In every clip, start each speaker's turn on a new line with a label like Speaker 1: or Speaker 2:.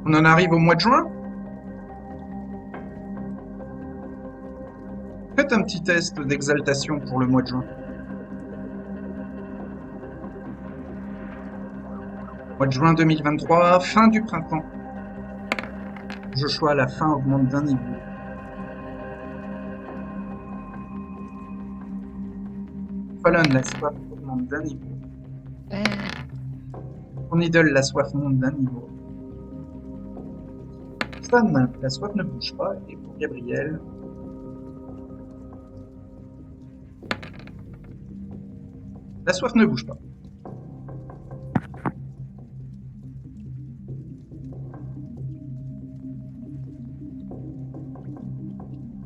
Speaker 1: On en arrive au mois de juin. Faites un petit test d'exaltation pour le mois de juin. Mois de juin 2023, fin du printemps. Joshua, la fin augmente d'un niveau. Fallon, la soif augmente d'un niveau. Ton idole, la soif monte d'un niveau. Stan, la soif ne bouge pas. Et pour Gabriel, la soif ne bouge pas.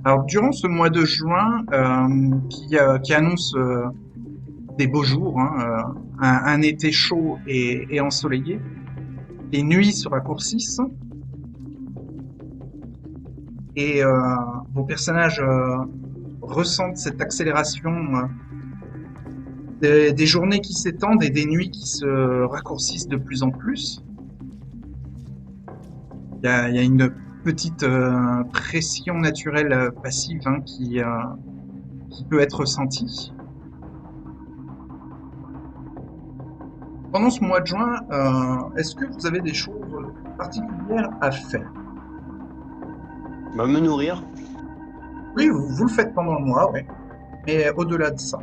Speaker 1: Alors, durant ce mois de juin, qui annonce des beaux jours, hein, un été chaud et ensoleillé, les nuits se raccourcissent et vos personnages ressentent cette accélération des journées qui s'étendent et des nuits qui se raccourcissent de plus en plus. Il y a une petite pression naturelle passive, hein, qui peut être ressentie. Pendant ce mois de juin, est-ce que vous avez des choses particulières à faire?
Speaker 2: Me nourrir.
Speaker 1: Oui, vous le faites pendant le mois, oui. Mais au-delà de ça.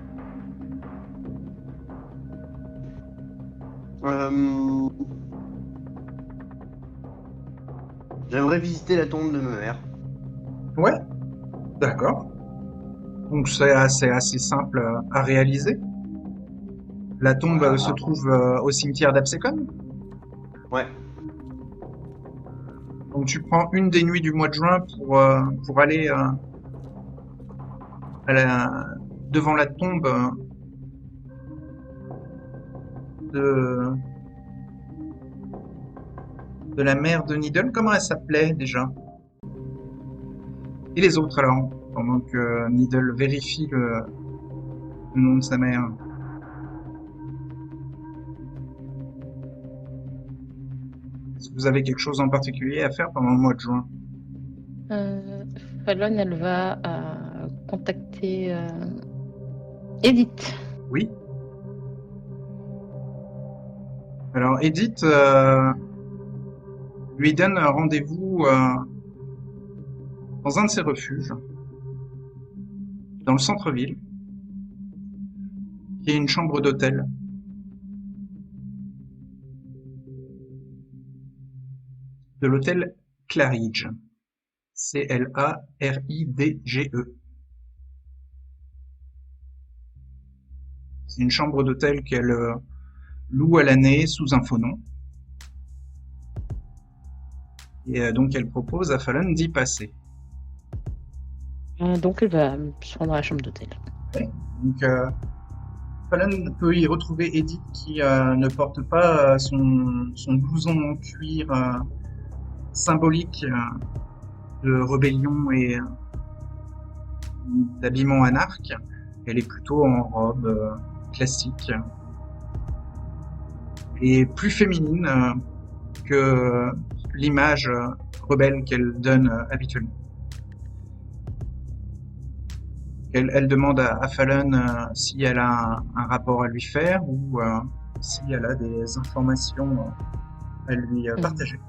Speaker 2: J'aimerais visiter la tombe de ma mère.
Speaker 1: Ouais, d'accord. Donc c'est assez simple à réaliser. La tombe se trouve au cimetière d'Absecon.
Speaker 2: Ouais.
Speaker 1: Donc tu prends une des nuits du mois de juin pour aller devant la tombe de la mère de Needle. Comment elle s'appelait déjà? Et les autres alors, pendant que Needle vérifie le nom de sa mère. Est-ce que vous avez quelque chose en particulier à faire pendant le mois de juin?
Speaker 3: Fallon, elle va contacter Edith.
Speaker 1: Oui. Alors Edith lui donne un rendez-vous dans un de ses refuges, dans le centre-ville, qui est une chambre d'hôtel. De l'hôtel Claridge. C-L-A-R-I-D-G-E. C'est une chambre d'hôtel qu'elle loue à l'année sous un faux nom. Et donc elle propose à Fallon d'y passer.
Speaker 3: Donc elle va se rendre à la chambre d'hôtel.
Speaker 1: Ouais. Donc Fallon peut y retrouver Edith qui ne porte pas son blouson en cuir symbolique de rébellion et d'habillement anarque. Elle est plutôt en robe classique et plus féminine que l'image rebelle qu'elle donne habituellement. Elle demande à Fallon si elle a un rapport à lui faire ou si elle a des informations à lui partager.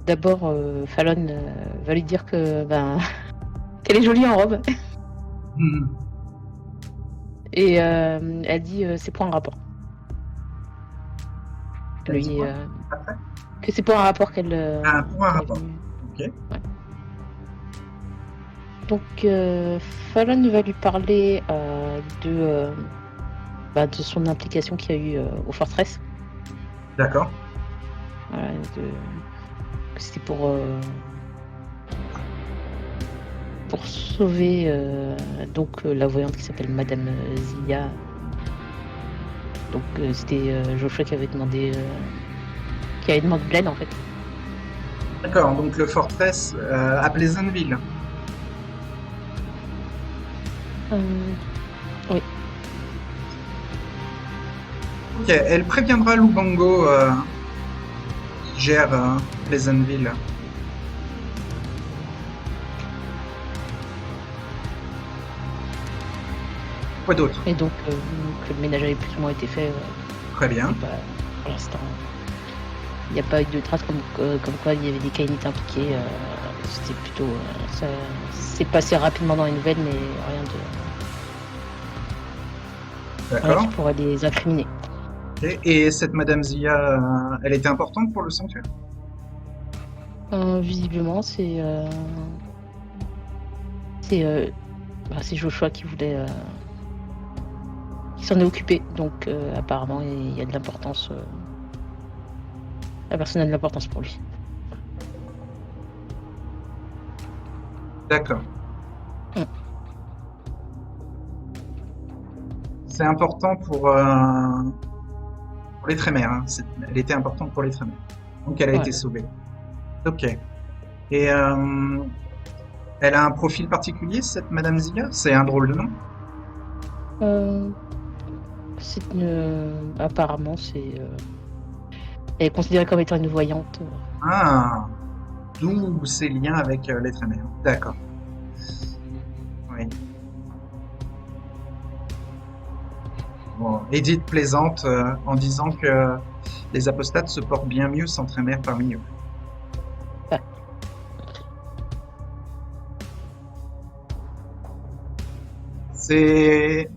Speaker 3: D'abord, Fallon va lui dire que qu'elle est jolie en robe. Et elle dit c'est pour un rapport. Lui, que c'est pour un rapport qu'elle.
Speaker 1: Pour un rapport. Ok.
Speaker 3: Ouais. Donc Fallon va lui parler de son implication qu'il y a eu au Fortress.
Speaker 1: D'accord.
Speaker 3: Voilà, que c'était pour sauver la voyante qui s'appelle Madame Zia. Donc c'était Joshua qui avait demandé de l'aide en fait.
Speaker 1: D'accord, donc le Fortress à Pleasantville.
Speaker 3: Oui.
Speaker 1: Ok, elle préviendra Lubango qui gère Pleasantville. Quoi d'autre?
Speaker 3: Et donc, que le ménage avait plus ou moins été fait.
Speaker 1: Très bien.
Speaker 3: Et bah, pour l'instant, il n'y a pas eu de traces comme quoi il y avait des Kainites impliqués. C'était plutôt. Ça s'est passé rapidement dans les nouvelles, mais rien
Speaker 1: D'accord.
Speaker 3: qui pourrait les incriminer.
Speaker 1: Ok. Et cette Madame Zia, elle était importante pour le sanctuaire?
Speaker 3: Visiblement, c'est Joshua qui voulait. Qui s'en est occupé. Donc, apparemment, il y a de l'importance. La personne a de l'importance pour lui.
Speaker 1: D'accord.
Speaker 3: Mm.
Speaker 1: C'est important pour les Trémères. Hein. Elle était importante pour les Trémères. Donc elle a été sauvée. Ok. Et elle a un profil particulier, cette Madame Zia? C'est un drôle de nom?
Speaker 3: Apparemment, elle est considérée comme étant une voyante.
Speaker 1: Ah, d'où ces liens avec les Trémères. D'accord. Oui. Bon, Edith plaisante en disant que les apostates se portent bien mieux sans Trémères parmi eux.
Speaker 3: Ah.
Speaker 1: C'est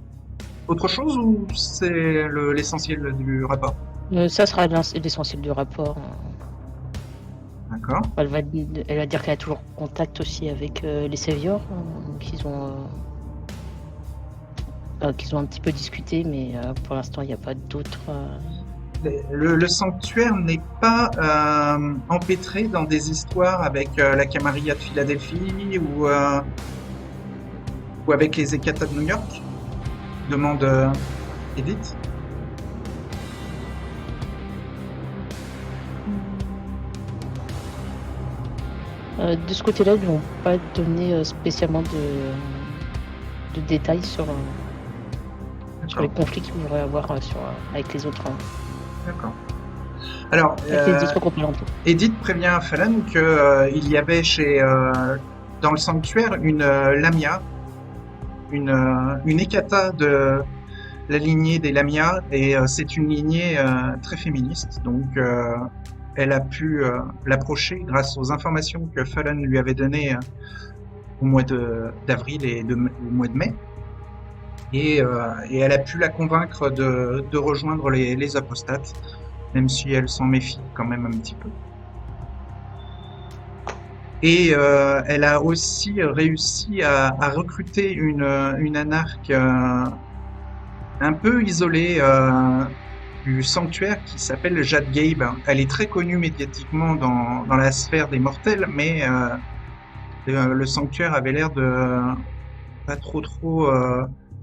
Speaker 1: autre chose ou c'est l'essentiel du rapport?
Speaker 3: Ça sera l'essentiel du rapport.
Speaker 1: D'accord.
Speaker 3: Elle va dire qu'elle a toujours contact aussi avec les Saviors, qu'ils ont un petit peu discuté, mais pour l'instant il n'y a pas d'autres.
Speaker 1: Le sanctuaire n'est pas empêtré dans des histoires avec la Camarilla de Philadelphie ou avec les Ekata de New York? Demande Edith.
Speaker 3: De ce côté-là, ils n'ont pas donné spécialement de détails sur les conflits qu'il pourrait avoir avec les autres.
Speaker 1: D'accord. Alors,
Speaker 3: avec les autres complémentaires.
Speaker 1: Edith prévient Fallon qu'il y avait dans le sanctuaire une Lamia, une Ekata de la lignée des Lamia, et c'est une lignée très féministe, donc elle a pu l'approcher grâce aux informations que Fallon lui avait données au mois d'avril et au mois de mai, et elle a pu la convaincre de rejoindre les apostates, même si elle s'en méfie quand même un petit peu. Et elle a aussi réussi à recruter une anarque un peu isolée du sanctuaire qui s'appelle Jade Gabe. Elle est très connue médiatiquement dans la sphère des mortels, mais le sanctuaire avait l'air de pas trop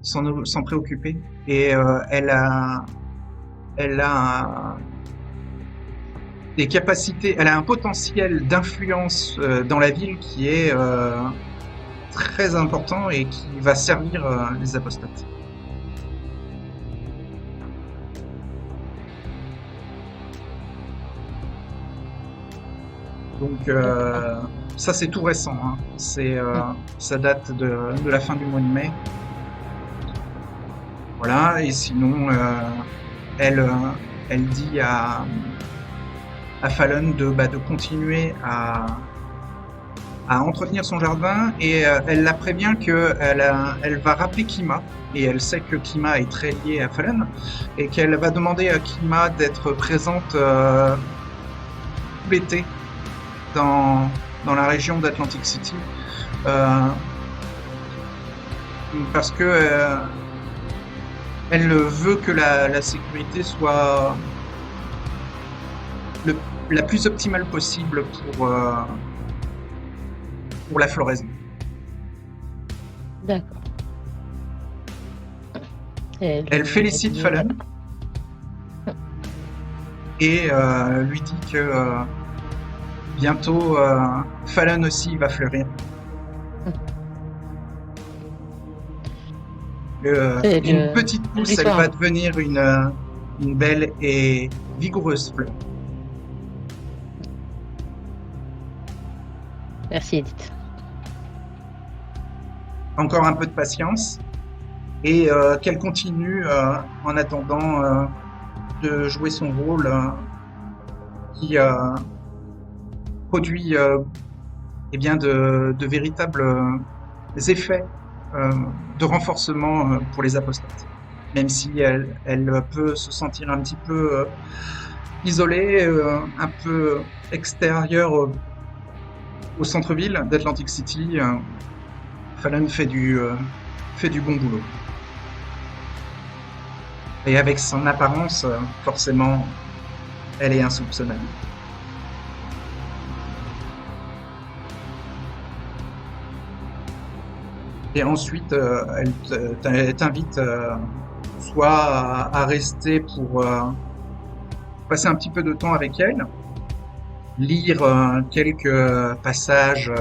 Speaker 1: s'en préoccuper. Et elle a des capacités, elle a un potentiel d'influence dans la ville qui est très important et qui va servir les apostates. Donc ça c'est tout récent, hein. Ça date de la fin du mois de mai. Voilà, et sinon elle dit à Fallon de continuer à entretenir son jardin, et elle la prévient qu'elle va rappeler Kima, et elle sait que Kima est très liée à Fallon, et qu'elle va demander à Kima d'être présente tout l'été dans la région d'Atlantic City, parce que elle veut que la sécurité soit la plus optimale possible pour la floraison.
Speaker 3: D'accord.
Speaker 1: Elle félicite Fallon et lui dit que bientôt Fallon aussi va fleurir. Une petite pousse, elle va devenir une belle et vigoureuse fleur.
Speaker 3: Merci Edith.
Speaker 1: Encore un peu de patience et qu'elle continue en attendant de jouer son rôle qui produit eh bien de véritables effets de renforcement pour les apostates. Même si elle peut se sentir un petit peu isolée, un peu extérieure au centre-ville d'Atlantic City, Fallon fait du bon boulot. Et avec son apparence, forcément, elle est insoupçonnable. Et ensuite, elle t'invite soit à rester pour passer un petit peu de temps avec elle, lire quelques passages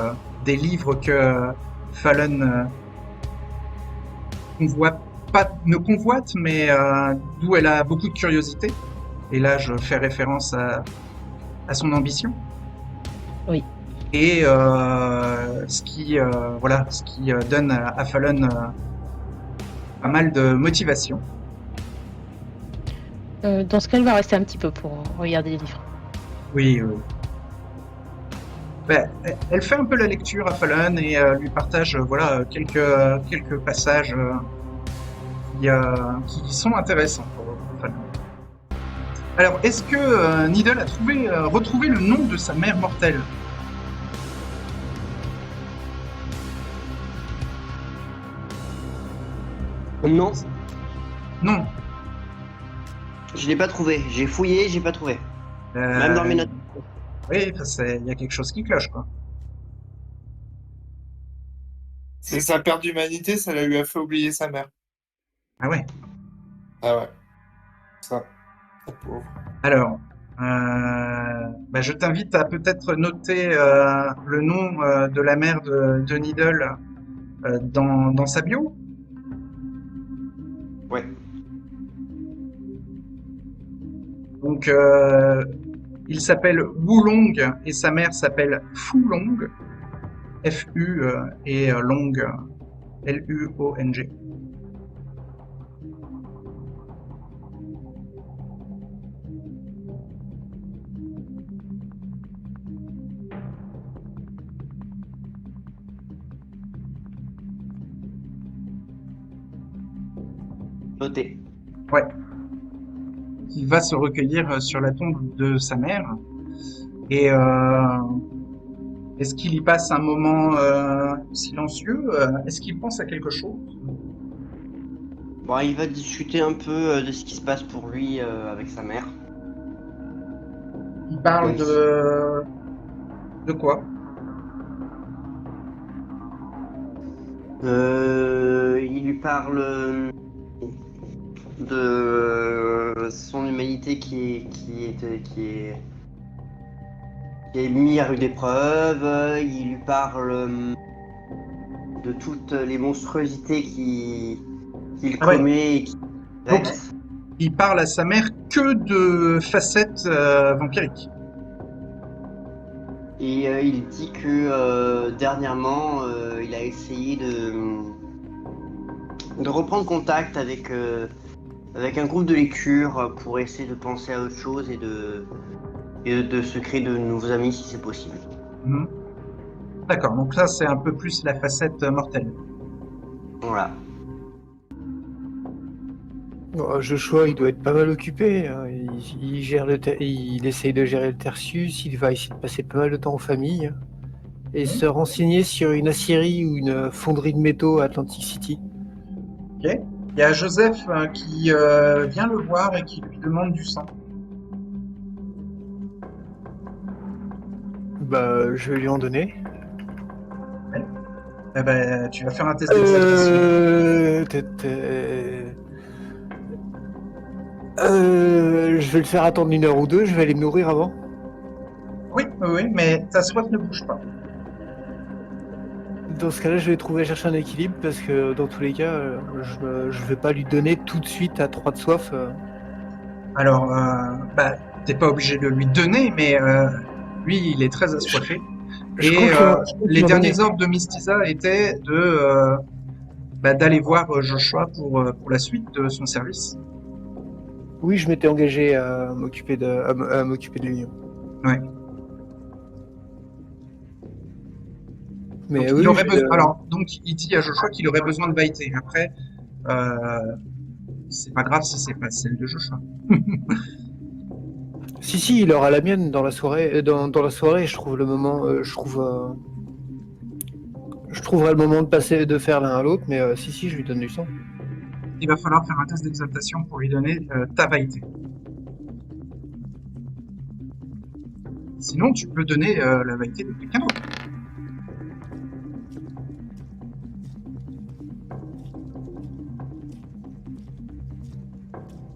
Speaker 1: des livres que Fallon ne convoite, mais d'où elle a beaucoup de curiosité. Et là, je fais référence à son ambition.
Speaker 3: Oui.
Speaker 1: Et ce qui donne à Fallon pas mal de motivation.
Speaker 3: Dans ce cas, elle va rester un petit peu pour regarder les livres.
Speaker 1: Oui. Ben, elle fait un peu la lecture à Fallon et lui partage quelques passages qui sont intéressants pour Fallon. Alors, est-ce que Needle a retrouvé le nom de sa mère mortelle?
Speaker 2: Non,
Speaker 1: Non.
Speaker 2: je l'ai pas trouvé. J'ai fouillé, j'ai pas trouvé. Même dans mes notes.
Speaker 1: Oui, il y a quelque chose qui cloche, quoi.
Speaker 4: C'est sa perte d'humanité, ça lui a fait oublier sa mère.
Speaker 1: Ah ouais.
Speaker 4: Ah ouais. Ça. La pauvre.
Speaker 1: Alors, je t'invite à peut-être noter le nom de la mère de Needle dans sa bio.
Speaker 2: Ouais.
Speaker 1: Donc, il s'appelle Wulong et sa mère s'appelle Fulong, F-U et Long, L-U-O-N-G.
Speaker 2: Noté.
Speaker 1: Ouais. Qui va se recueillir sur la tombe de sa mère. Et est-ce qu'il y passe un moment silencieux? Est-ce qu'il pense à quelque chose?
Speaker 2: Bon, il va discuter un peu de ce qui se passe pour lui avec sa mère.
Speaker 1: Il parle
Speaker 2: Oui.
Speaker 1: de quoi?
Speaker 2: Il lui parle de son humanité qui est mise à rude épreuve. Il lui parle de toutes les monstruosités qu'il
Speaker 1: Ah ouais.
Speaker 2: commet et qu'il
Speaker 1: Donc,
Speaker 2: règle.
Speaker 1: il parle à sa mère que de facettes vampiriques.
Speaker 2: Et il dit que dernièrement, il a essayé de reprendre contact avec un groupe de lecture pour essayer de penser à autre chose et de se créer de nouveaux amis si c'est possible.
Speaker 1: Mhm. D'accord, donc ça c'est un peu plus la facette mortelle.
Speaker 2: Voilà.
Speaker 5: Joshua, il doit être pas mal occupé, hein. Il essaye de gérer le Tertius, il va essayer de passer pas mal de temps en famille, hein, et se renseigner sur une aciérie ou une fonderie de métaux à Atlantic City.
Speaker 1: Ok. Il y a Joseph qui vient le voir et qui lui demande du sang.
Speaker 5: Bah, je vais lui en donner.
Speaker 1: Eh ben, tu vas faire un test d'exaltation.
Speaker 5: Je vais le faire attendre 1 heure ou 2, je vais aller me nourrir avant.
Speaker 1: Oui, mais ta soif ne bouge pas.
Speaker 5: Dans ce cas-là, je vais chercher un équilibre parce que dans tous les cas, je vais pas lui donner tout de suite à 3 de soif.
Speaker 1: Alors, bah, t'es pas obligé de lui donner, mais lui, il est très assoiffé.
Speaker 5: Je
Speaker 1: Et
Speaker 5: compte je compte lui
Speaker 1: les
Speaker 5: en donner.
Speaker 1: derniers ordres de Mistisa étaient d'aller voir Joshua pour la suite de son service.
Speaker 5: Oui, je m'étais engagé à m'occuper de lui.
Speaker 1: Ouais. Donc
Speaker 5: Mais
Speaker 1: il
Speaker 5: oui,
Speaker 1: aurait besoin. Alors, donc il dit à Joshua qu'il aurait besoin de Vaïté. Après, c'est pas grave si c'est pas celle de Joshua.
Speaker 5: si, il aura la mienne dans la soirée. Dans la soirée, je trouve le moment. Je trouverai le moment de faire l'un à l'autre, mais si, je lui donne du sang.
Speaker 1: Il va falloir faire un test d'exaltation pour lui donner ta Vaïté. Sinon, tu peux donner la Vaïté de quelqu'un d'autre.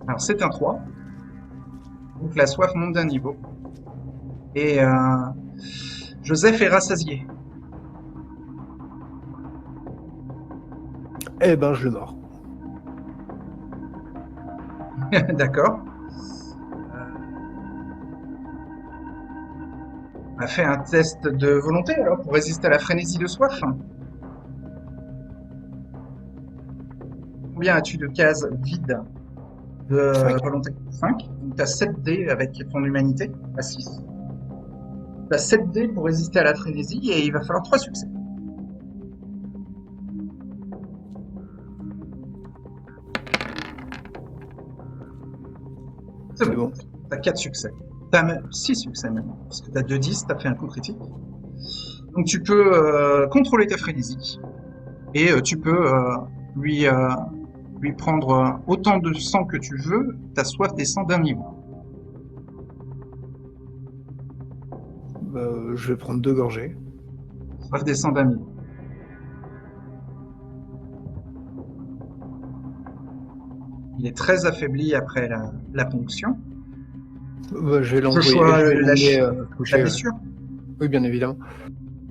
Speaker 1: Alors, c'est un 3. Donc la soif monte d'un niveau. Et Joseph est rassasié.
Speaker 5: Eh ben, je le mords.
Speaker 1: D'accord. On a fait un test de volonté alors pour résister à la frénésie de soif. Combien as-tu de cases vides de
Speaker 5: 5.
Speaker 1: volonté? 5. Donc tu as 7 dés avec ton humanité à 6. Tu as 7 dés pour résister à la frénésie et il va falloir 3 succès. C'est
Speaker 5: C'est
Speaker 1: bon.
Speaker 5: bon.
Speaker 1: Tu as 4 succès. Tu as même 6 succès même. Parce que tu as 2 10, tu as fait un coup critique. Donc tu peux contrôler ta frénésie. Et tu peux lui prendre autant de sang que tu veux. Ta soif descend d'un niveau.
Speaker 5: Je vais prendre 2 gorgées.
Speaker 1: Soif descend d'un niveau. Il est très affaibli après la ponction.
Speaker 5: Je vais l'envoyer.
Speaker 1: Joshua,
Speaker 5: Je vais l'emmener
Speaker 1: la
Speaker 5: coucher.
Speaker 1: blessure.
Speaker 5: Oui, bien évidemment.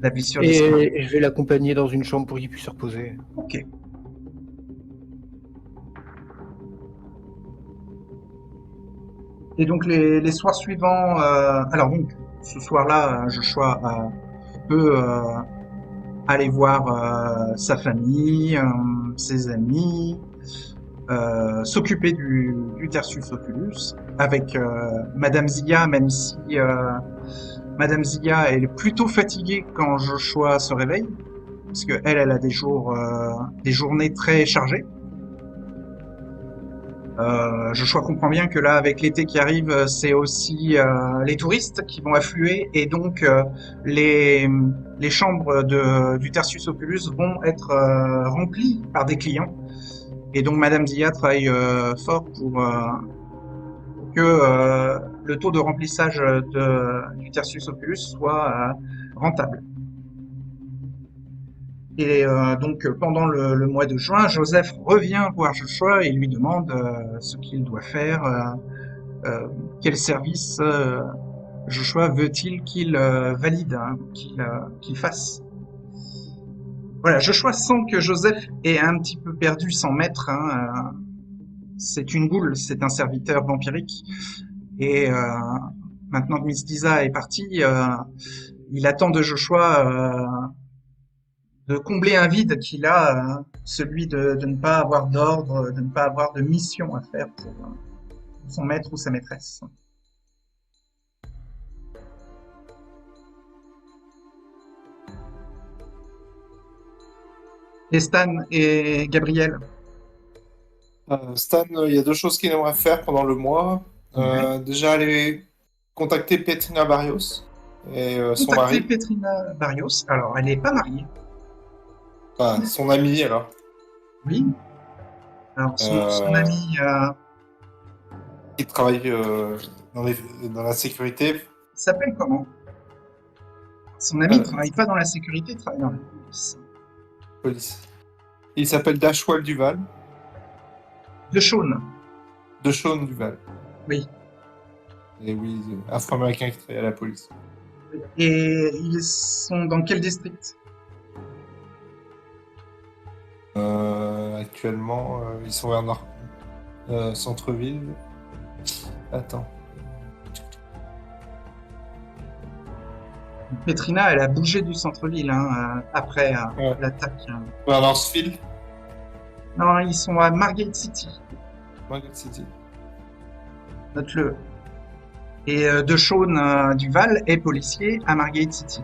Speaker 1: La blessure disparaît.
Speaker 5: Et je vais l'accompagner dans une chambre pour qu'il puisse se reposer.
Speaker 1: Ok. Et donc les soirs suivants, alors donc ce soir-là, Joshua peut aller voir sa famille, ses amis, s'occuper du Tertius Oculus avec Madame Zia, même si Madame Zia elle est plutôt fatiguée quand Joshua se réveille, parce que elle a des journées très chargées. Joshua comprend bien que là, avec l'été qui arrive, c'est aussi les touristes qui vont affluer et donc les chambres du Tertius Oculus vont être remplies par des clients. Et donc Madame Zia travaille fort pour que le taux de remplissage du Tertius Oculus soit rentable. Et donc pendant le mois de juin, Joseph revient voir Joshua et lui demande ce qu'il doit faire, quel service Joshua veut-il qu'il valide, hein, qu'il fasse. Voilà, Joshua sent que Joseph est un petit peu perdu sans maître. Hein, c'est une goule, c'est un serviteur vampirique. Et maintenant que Miss Lisa est partie, il attend de Joshua de combler un vide qu'il a, celui de ne pas avoir d'ordre, de ne pas avoir de mission à faire pour son maître ou sa maîtresse. Et Stan et Gabriel.
Speaker 4: Stan, il y a deux choses qu'il aimerait faire pendant le mois. Déjà, aller contacter Petrina Barrios et son
Speaker 1: Contacter
Speaker 4: mari.
Speaker 1: Petrina Barrios. Alors, elle n'est pas mariée.
Speaker 4: Enfin, son ami, alors.
Speaker 1: Oui. Alors, son ami,
Speaker 4: Qui travaille dans la sécurité.
Speaker 1: il s'appelle comment? Son ami ne travaille pas dans la sécurité, il travaille dans la
Speaker 4: police. Il s'appelle Dashwell Duval.
Speaker 1: De Shawn.
Speaker 4: De Shawn Duval.
Speaker 1: Oui.
Speaker 4: Et oui, afro-américain qui travaille à la police.
Speaker 1: Et ils sont dans quel district?
Speaker 4: Actuellement, ils sont vers centre-ville. Attends.
Speaker 1: Petrina, elle a bougé du centre-ville après
Speaker 4: Ouais.
Speaker 1: l'attaque.
Speaker 4: Vers Northfield,
Speaker 1: Non, ils sont à Margate City,
Speaker 4: Market City.
Speaker 1: note-le. Et DeShawn Duval est policier à Margate City.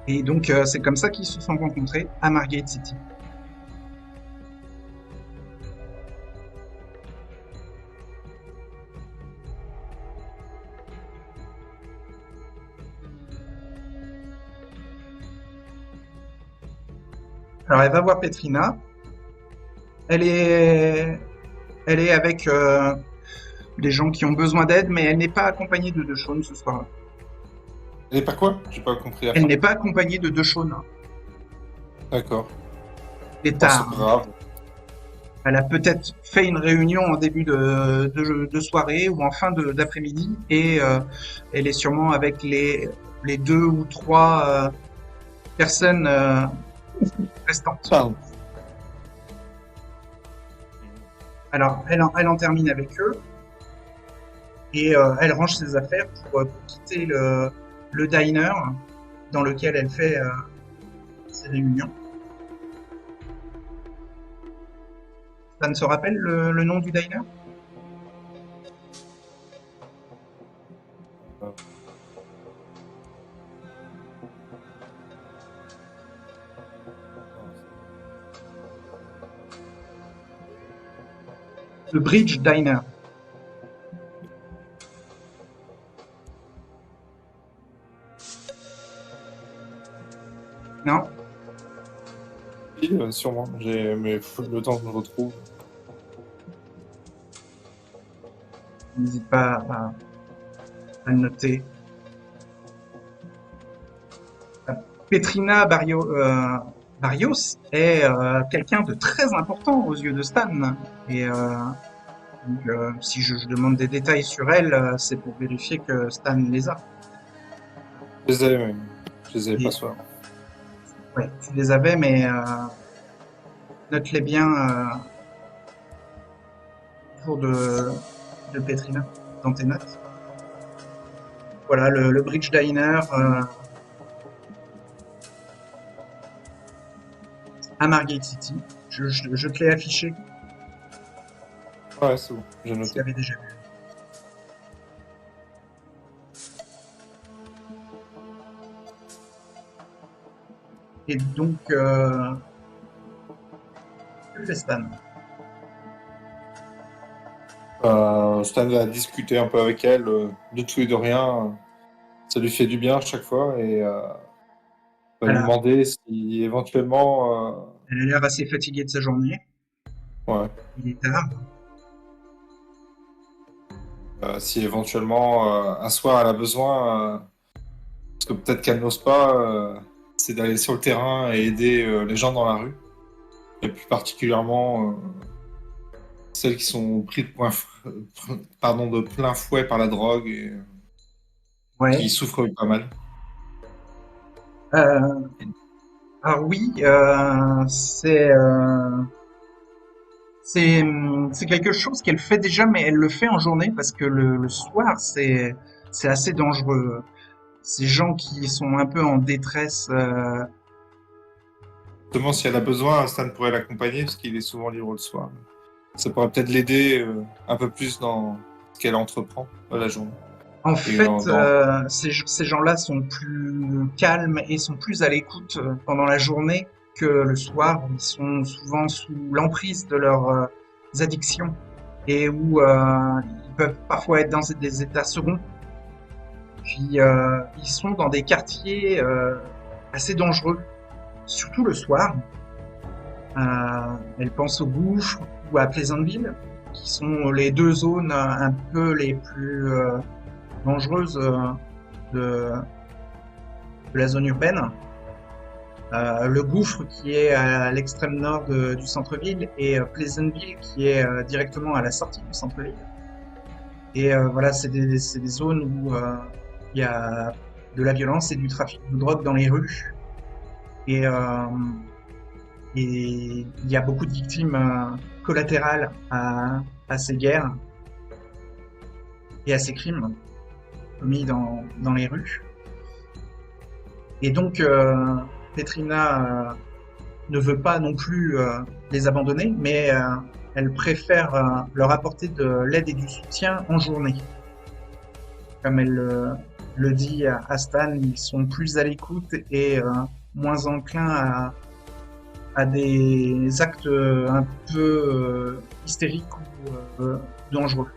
Speaker 1: Et donc, c'est comme ça qu'ils se sont rencontrés à Margate City. Alors, elle va voir Petrina. Elle est avec des gens qui ont besoin d'aide, mais elle n'est pas accompagnée de DeShawn ce soir-là.
Speaker 4: Elle est pas quoi? J'ai pas compris la
Speaker 1: Elle
Speaker 4: fin.
Speaker 1: n'est pas accompagnée de DeShawn.
Speaker 4: D'accord.
Speaker 1: Il est
Speaker 4: Oh,
Speaker 1: tard.
Speaker 4: c'est grave.
Speaker 1: Elle a peut-être fait une réunion en début de soirée ou en fin d'après-midi et elle est sûrement avec les 2 ou 3 personnes restantes.
Speaker 4: Pardon.
Speaker 1: Alors, elle en termine avec eux et elle range ses affaires pour quitter le diner dans lequel elle fait ses réunions. Ça ne se rappelle le nom du diner? Le Bridge Diner. Non?
Speaker 4: Oui, sûrement. Mais le temps que je me retrouve.
Speaker 1: N'hésite pas à le noter. Petrina Barrios est quelqu'un de très important aux yeux de Stan. Et donc, si je demande des détails sur elle, c'est pour vérifier que Stan les a.
Speaker 4: Je les avais, mais je les avais
Speaker 1: Et-
Speaker 4: pas soir.
Speaker 1: Ouais, tu les avais, mais note-les bien autour de Petrina dans tes notes. Voilà, le Bridge Diner à Margate City. Je te l'ai affiché,
Speaker 4: Ouais, c'est bon. J'ai
Speaker 1: tu
Speaker 4: noté.
Speaker 1: l'avais déjà vu. Et donc, que fait Stan?
Speaker 4: Stan a discuté un peu avec elle, de tout et de rien. Ça lui fait du bien à chaque fois et va lui
Speaker 1: Voilà.
Speaker 4: demander si éventuellement.
Speaker 1: Elle a l'air assez fatiguée de sa journée.
Speaker 4: Ouais.
Speaker 1: Il est tard.
Speaker 4: Si éventuellement un soir elle a besoin, parce que peut-être qu'elle n'ose pas, c'est d'aller sur le terrain et aider les gens dans la rue. Et plus particulièrement celles qui sont pris de plein fouet par la drogue et
Speaker 1: Ouais.
Speaker 4: qui souffrent pas mal.
Speaker 1: Alors oui, c'est quelque chose qu'elle fait déjà, mais elle le fait en journée parce que le soir, c'est assez dangereux. Ces gens qui sont un peu en détresse,
Speaker 4: Justement, si elle a besoin, Stan pourrait l'accompagner parce qu'il est souvent libre le soir. Ça pourrait peut-être l'aider un peu plus dans ce qu'elle entreprend la journée.
Speaker 1: en
Speaker 4: Et
Speaker 1: fait,
Speaker 4: dans-
Speaker 1: ces gens-là sont plus calmes et sont plus à l'écoute pendant la journée que le soir. Ils sont souvent sous l'emprise de leurs addictions et où ils peuvent parfois être dans des états seconds. Puis ils sont dans des quartiers assez dangereux, surtout le soir. Elle pense au Gouffre ou à Pleasantville, qui sont les 2 zones un peu les plus dangereuses de la zone urbaine. Le Gouffre qui est à l'extrême nord du centre-ville et Pleasantville qui est directement à la sortie du centre-ville. Et voilà, c'est des zones où il y a de la violence et du trafic de drogue dans les rues. Et il y a beaucoup de victimes collatérales à ces guerres et à ces crimes commis dans les rues. Et donc, Petrina ne veut pas non plus les abandonner, mais elle préfère leur apporter de l'aide et du soutien en journée. Comme elle le dit à Stan, ils sont plus à l'écoute et moins enclins à des actes un peu hystériques ou dangereux.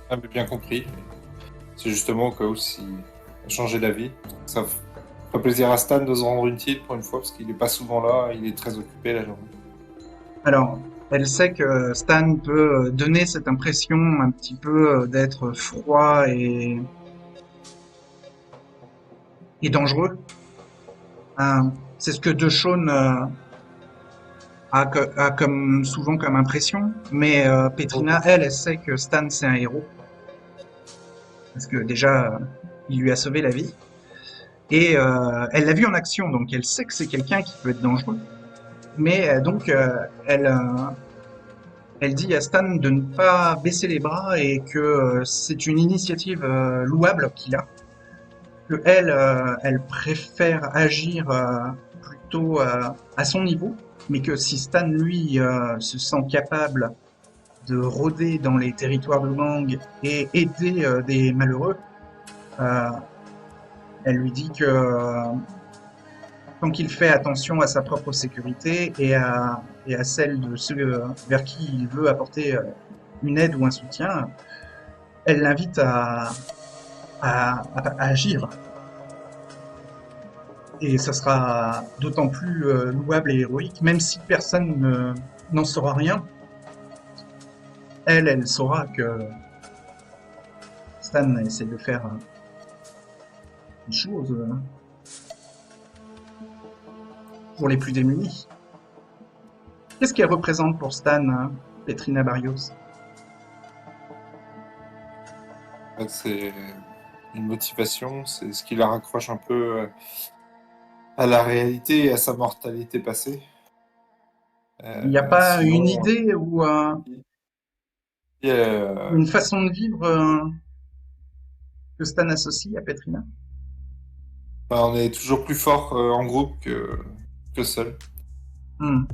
Speaker 4: Ah, mais bien compris. C'est justement au cas où s'il a changé d'avis. Ça ferait plaisir à Stan de se rendre utile pour une fois, parce qu'il n'est pas souvent là, il est très occupé la journée.
Speaker 1: Alors, elle sait que Stan peut donner cette impression un petit peu d'être froid et dangereux. C'est ce que DeShawn a comme, souvent comme impression, mais Petrina, elle sait que Stan c'est un héros. Parce que déjà, il lui a sauvé la vie. Et elle l'a vu en action, donc elle sait que c'est quelqu'un qui peut être dangereux. Mais donc, elle dit à Stan de ne pas baisser les bras et que c'est une initiative louable qu'il a. Que elle préfère agir plutôt à son niveau, mais que si Stan, lui, se sent capable de rôder dans les territoires de gang et aider des malheureux, elle lui dit que tant qu'il fait attention à sa propre sécurité et à celle de ceux vers qui il veut apporter une aide ou un soutien, elle l'invite à agir. Et ça sera d'autant plus louable et héroïque, même si personne n'en saura rien. Elle saura que Stan essaie de faire des choses pour les plus démunis. Qu'est-ce qu'elle représente pour Stan, Petrina Barrios?
Speaker 4: C'est une motivation, c'est ce qui la raccroche un peu à la réalité et à sa mortalité passée.
Speaker 1: Il n'y a pas
Speaker 4: sinon,
Speaker 1: une idée ou une façon de vivre que Stan associe à Petrina?
Speaker 4: on est toujours plus fort en groupe que seul. Non,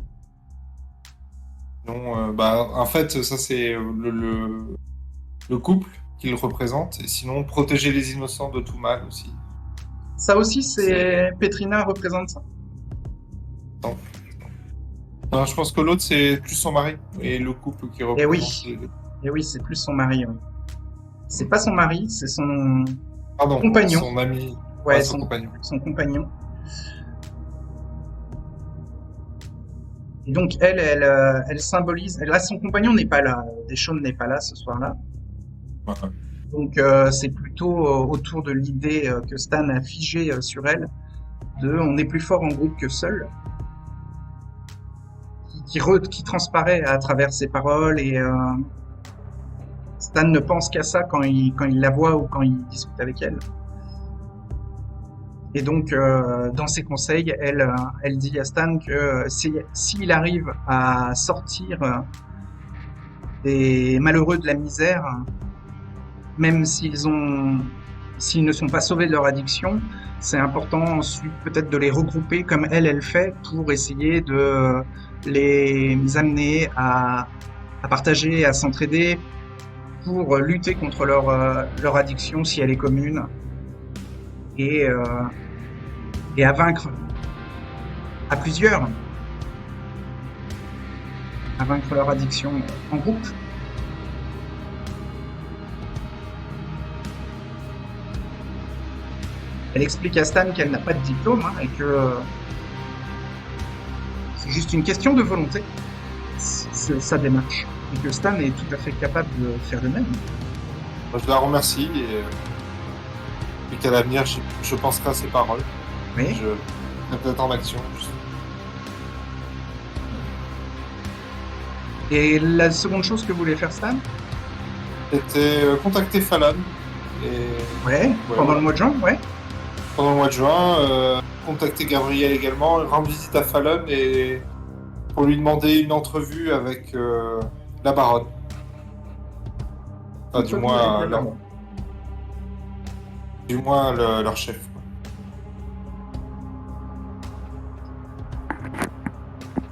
Speaker 4: en fait, ça c'est le couple qu'il représente, et sinon protéger les innocents de tout mal aussi.
Speaker 1: Ça aussi, Petrina représente ça?
Speaker 4: Non, je pense que l'autre c'est plus son mari et le couple qui représente.
Speaker 1: Et oui, c'est plus son mari. Oui. C'est pas son mari, c'est son
Speaker 4: Pardon,
Speaker 1: compagnon.
Speaker 4: Son ami.
Speaker 1: Ouais,
Speaker 4: son compagnon.
Speaker 1: Son compagnon. Et donc elle symbolise. Là, son compagnon n'est pas là. DeShawn n'est pas là ce soir-là.
Speaker 4: Ouais.
Speaker 1: Donc c'est plutôt autour de l'idée que Stan a figée sur elle, de on est plus fort en groupe que seul, qui transparaît à travers ses paroles, et Stan ne pense qu'à ça quand il la voit ou quand il discute avec elle. Et donc dans ses conseils, elle dit à Stan que s'il arrive à sortir des malheureux de la misère, même s'ils ne sont pas sauvés de leur addiction, c'est important ensuite peut-être de les regrouper comme elle fait pour essayer de les amener à partager, à s'entraider pour lutter contre leur addiction si elle est commune, et à vaincre à plusieurs, à vaincre leur addiction en groupe. Elle explique à Stan qu'elle n'a pas de diplôme, et que c'est juste une question de volonté, sa démarche, et que Stan est tout à fait capable de faire de même.
Speaker 4: Je la remercie et qu'à l'avenir, je penserai à ses paroles.
Speaker 1: Oui.
Speaker 4: Je peut-être en action.
Speaker 1: Et la seconde chose que voulait faire Stan?
Speaker 4: C'était contacter Fallon.
Speaker 1: Ouais, pendant le mois de juin, ouais.
Speaker 4: pendant le mois de juin, contacter Gabriel également, rendre visite à Fallon et pour lui demander une entrevue avec la baronne. Enfin, du moins, leur chef. Quoi.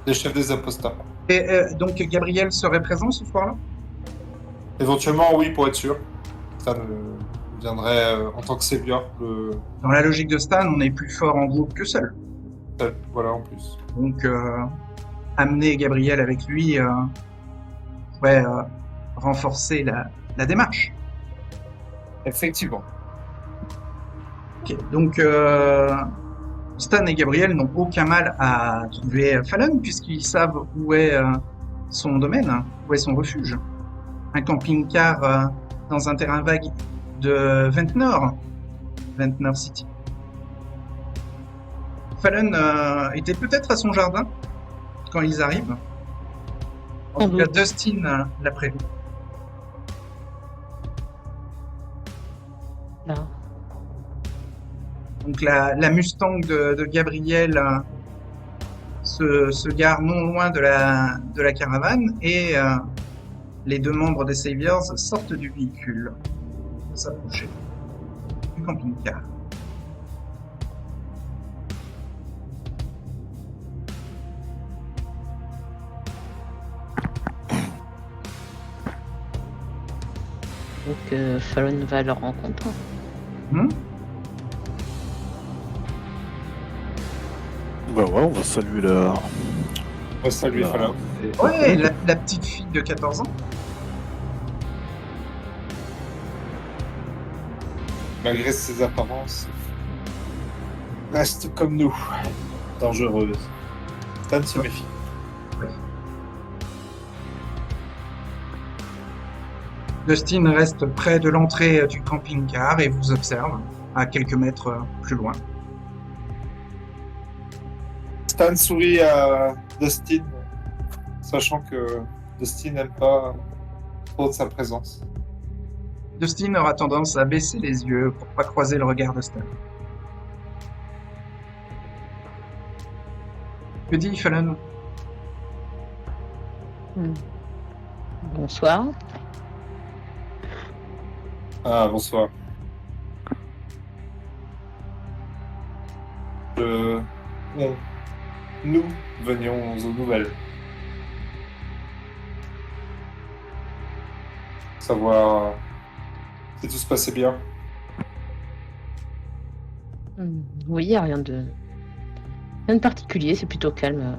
Speaker 4: Les chefs des apostats.
Speaker 1: Et donc Gabriel serait présent ce soir-là?
Speaker 4: Éventuellement, oui, pour être sûr. Ça viendrait en tant que seigneur.
Speaker 1: Dans la logique de Stan, on est plus fort en groupe que seul.
Speaker 4: Voilà, en plus.
Speaker 1: Donc amener Gabriel avec lui pourrait renforcer la démarche.
Speaker 4: Effectivement.
Speaker 1: Ok, donc Stan et Gabriel n'ont aucun mal à trouver Fallon puisqu'ils savent où est son domaine, où est son refuge. Un camping-car dans un terrain vague de Ventnor City. Fallon était peut-être à son jardin quand ils arrivent. En tout cas, Dustin l'a prévu.
Speaker 3: Là.
Speaker 1: Donc la Mustang de Gabriel se gare non loin de la caravane et les deux membres des Saviors sortent du véhicule pour s'approcher du camping-car.
Speaker 3: Donc Fallon va à leur rencontre.
Speaker 6: Bah ouais, on va saluer la...
Speaker 4: On va saluer Fallon.
Speaker 1: Ouais, la petite fille de 14 ans.
Speaker 4: Malgré ses apparences, reste comme nous, dangereuse. Stan se méfie.
Speaker 1: Dustin reste près de l'entrée du camping-car et vous observe à quelques mètres plus loin.
Speaker 4: Stan sourit à Dustin, sachant que Dustin n'aime pas trop de sa présence.
Speaker 1: Dustin aura tendance à baisser les yeux pour pas croiser le regard de Stan. Que dit Fallon?
Speaker 3: Bonsoir.
Speaker 4: Ah, bonsoir. Nous venions aux nouvelles. Savoir si tout se passait bien.
Speaker 3: Oui, il n'y a rien de particulier, c'est plutôt calme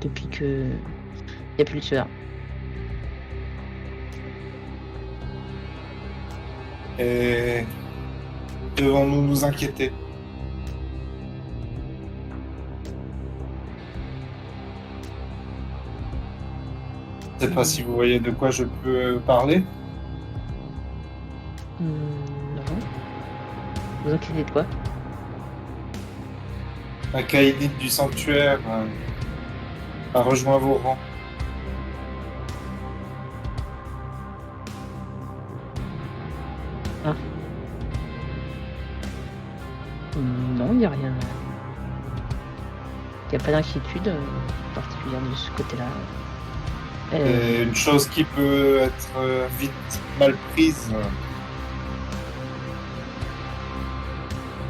Speaker 3: depuis que il n'y a plus de tueurs.
Speaker 4: Et devons-nous nous inquiéter? Je ne sais pas si vous voyez de quoi je peux parler.
Speaker 3: Non. Vous inquiétez de quoi?
Speaker 4: Un caïnite du sanctuaire a rejoint vos rangs.
Speaker 3: Non, il n'y a rien. Il n'y a pas d'inquiétude particulière de ce côté-là.
Speaker 4: Et une chose qui peut être vite mal prise.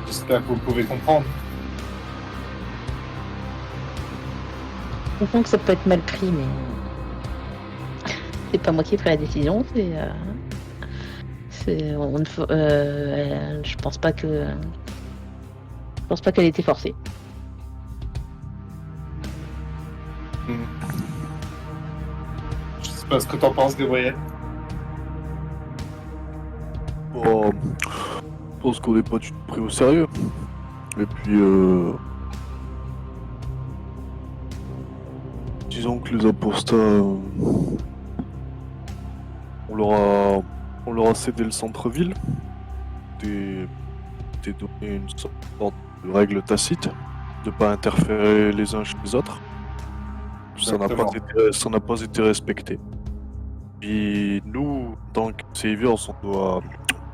Speaker 4: J'espère que vous pouvez comprendre.
Speaker 3: Je comprends que ça peut être mal pris, mais c'est pas moi qui ai pris la décision. Je pense pas qu'elle ait été forcée.
Speaker 4: Je sais pas ce que t'en penses, Gabriel.
Speaker 6: Bon, je pense qu'on n'est pas du tout pris au sérieux. Et puis, disons que les apostats, on leur a cédé le centre-ville, donné une sorte de règle tacite, de pas interférer les uns chez les autres. Ça n'a pas été respecté. Et nous, en tant que Saviors, on doit,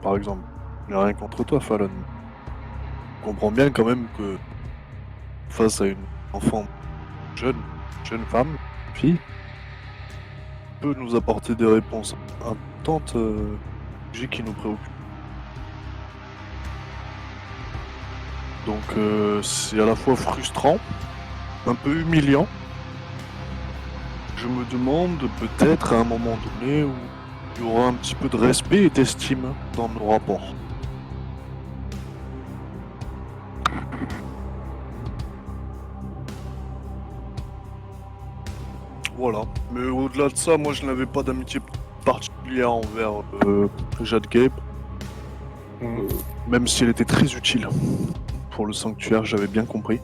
Speaker 6: par exemple, il n'y a rien contre toi, Fallon. Je comprends bien quand même que face à une enfant jeune femme, fille, peut nous apporter des réponses importantes sujet qui nous préoccupe. Donc c'est à la fois frustrant, un peu humiliant. Je me demande peut-être à un moment donné où il y aura un petit peu de respect et d'estime dans nos rapports. Voilà. Mais au-delà de ça, moi je n'avais pas d'amitié particulière envers Jade Gabe. Même si elle était très utile pour le sanctuaire, j'avais bien compris.